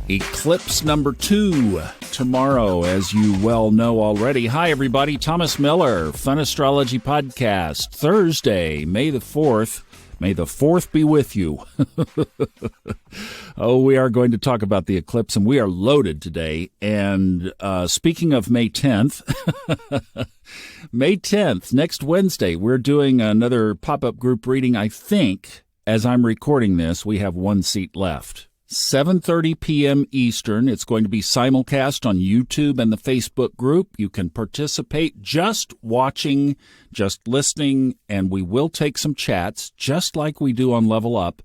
Eclipse number 2 tomorrow, as you well know already. Hi, everybody. Thomas Miller, Fun Astrology Podcast, Thursday, May the 4th. May the 4th be with you. Oh, we are going to talk about the eclipse, and we are loaded today. And speaking of May 10th, May 10th, next Wednesday, we're doing another pop-up group reading. I think, as I'm recording this, we have one seat left. 7:30 p.m. Eastern. It's going to be simulcast on YouTube and the Facebook group. You can participate just watching, just listening, and we will take some chats, just like we do on Level Up.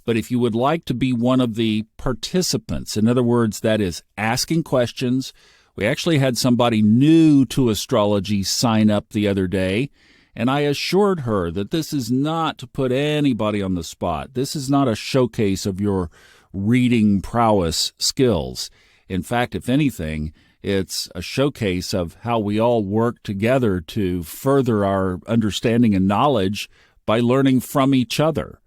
But if you would like to be one of the participants, in other words, that is asking questions, we actually had somebody new to astrology sign up the other day, and I assured her that this is not to put anybody on the spot. This is not a showcase of your reading prowess skills. In fact, if anything, it's a showcase of how we all work together to further our understanding and knowledge by learning from each other.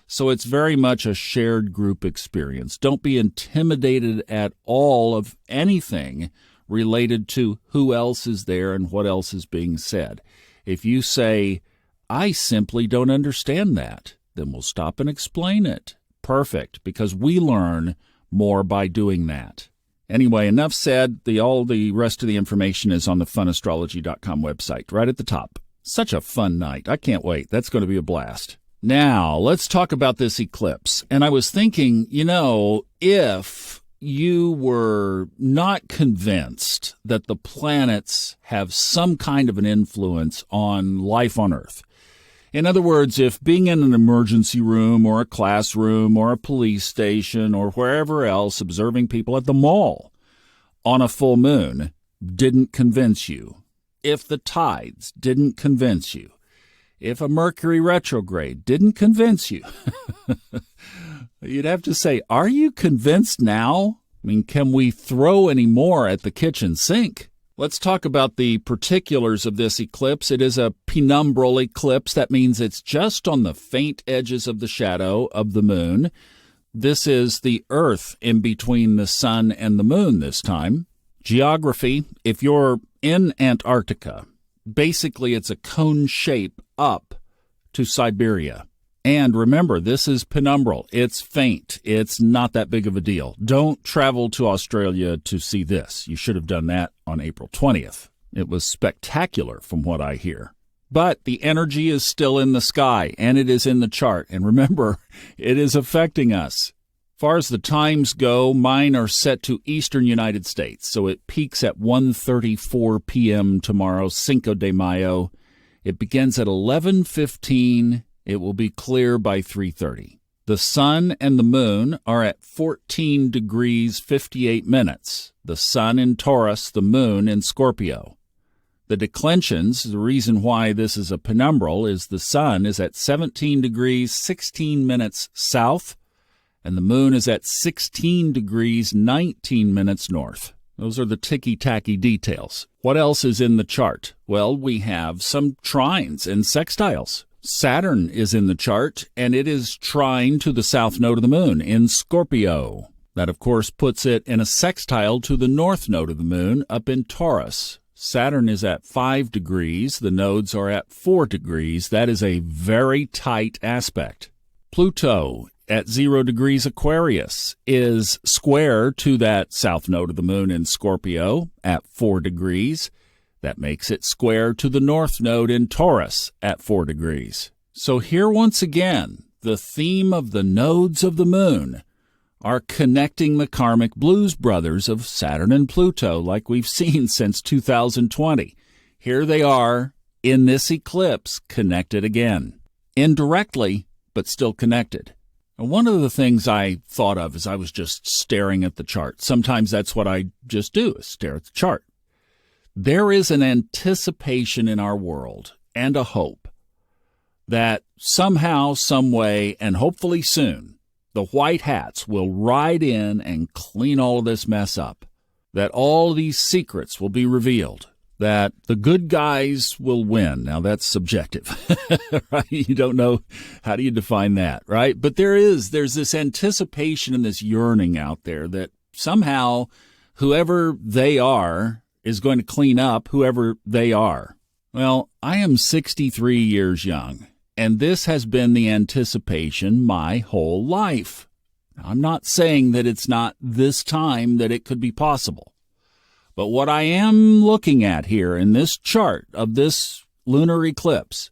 So it's very much a shared group experience. Don't be intimidated at all of anything related to who else is there and what else is being said. If you say, I simply don't understand that, then we'll stop and explain it. Perfect, because we learn more by doing that. Anyway, enough said. All the rest of the information is on the funastrology.com website, right at the top. Such a fun night. I can't wait. That's going to be a blast. Now, let's talk about this eclipse. And I was thinking, if you were not convinced that the planets have some kind of an influence on life on Earth, in other words, if being in an emergency room or a classroom or a police station or wherever else, observing people at the mall on a full moon didn't convince you, if the tides didn't convince you, if a Mercury retrograde didn't convince you, you'd have to say, are you convinced now? I mean, can we throw any more at the kitchen sink? Let's talk about the particulars of this eclipse. It is a penumbral eclipse. That means it's just on the faint edges of the shadow of the moon. This is the Earth in between the sun and the moon this time. Geography, if you're in Antarctica, basically it's a cone shape up to Siberia. And remember, this is penumbral. It's faint. It's not that big of a deal. Don't travel to Australia to see this. You should have done that on April 20th. It was spectacular from what I hear. But the energy is still in the sky, and it is in the chart. And remember, it is affecting us. As far as the times go, mine are set to eastern United States. So it peaks at 1:34 p.m. tomorrow, Cinco de Mayo. It begins at 11:15. It will be clear by 3:30. The sun and the moon are at 14 degrees 58 minutes. The sun in Taurus, the moon in Scorpio. The declensions, the reason why this is a penumbral, is the sun is at 17 degrees 16 minutes south, and the moon is at 16 degrees 19 minutes north. Those are the ticky-tacky details. What else is in the chart? Well, we have some trines and sextiles. Saturn is in the chart, and it is trine to the south node of the moon in Scorpio. That, of course, puts it in a sextile to the north node of the moon up in Taurus. Saturn is at 5 degrees. The nodes are at 4 degrees. That is a very tight aspect. Pluto at 0 degrees Aquarius is square to that south node of the moon in Scorpio at 4 degrees. That makes it square to the north node in Taurus at 4 degrees. So here once again, the theme of the nodes of the moon are connecting the karmic blues brothers of Saturn and Pluto like we've seen since 2020. Here they are in this eclipse connected again. Indirectly, but still connected. And one of the things I thought of as I was just staring at the chart, sometimes that's what I just do, is stare at the chart. There is an anticipation in our world and a hope that somehow, some way, and hopefully soon, the white hats will ride in and clean all of this mess up, that all these secrets will be revealed, that the good guys will win. Now, that's subjective, right? You don't know, how do you define that, right? But there's this anticipation and this yearning out there that somehow whoever they are is going to clean up whoever they are. Well, I am 63 years young, and this has been the anticipation my whole life. I'm not saying that it's not this time that it could be possible. But what I am looking at here in this chart of this lunar eclipse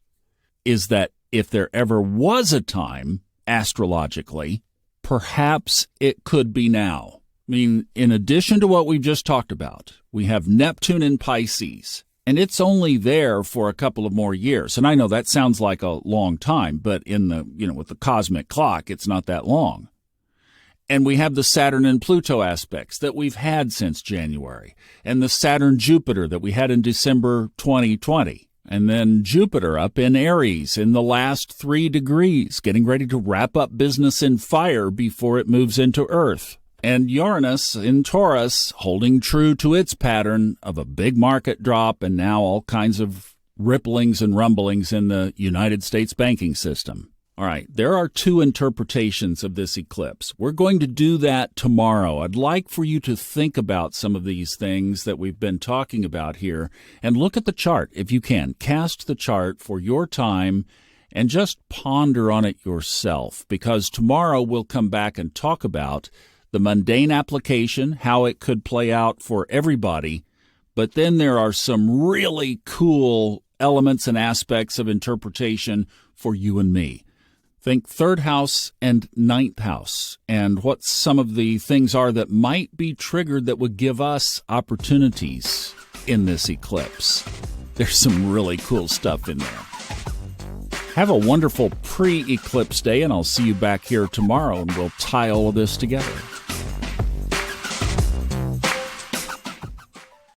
is that if there ever was a time, astrologically, perhaps it could be now. I mean, in addition to what we've just talked about, we have Neptune in Pisces, and it's only there for a couple of more years. And I know that sounds like a long time, but with the cosmic clock, it's not that long. And we have the Saturn and Pluto aspects that we've had since January, and the Saturn-Jupiter that we had in December 2020, and then Jupiter up in Aries in the last 3 degrees, getting ready to wrap up business in fire before it moves into Earth, and Uranus in Taurus holding true to its pattern of a big market drop and now all kinds of ripplings and rumblings in the United States banking system. All right, there are 2 interpretations of this eclipse. We're going to do that tomorrow. I'd like for you to think about some of these things that we've been talking about here and look at the chart if you can. Cast the chart for your time and just ponder on it yourself, because tomorrow we'll come back and talk about the mundane application, how it could play out for everybody, but then there are some really cool elements and aspects of interpretation for you and me. Think 3rd house and 9th house, and what some of the things are that might be triggered that would give us opportunities in this eclipse. There's some really cool stuff in there. Have a wonderful pre-eclipse day, and I'll see you back here tomorrow, and we'll tie all of this together.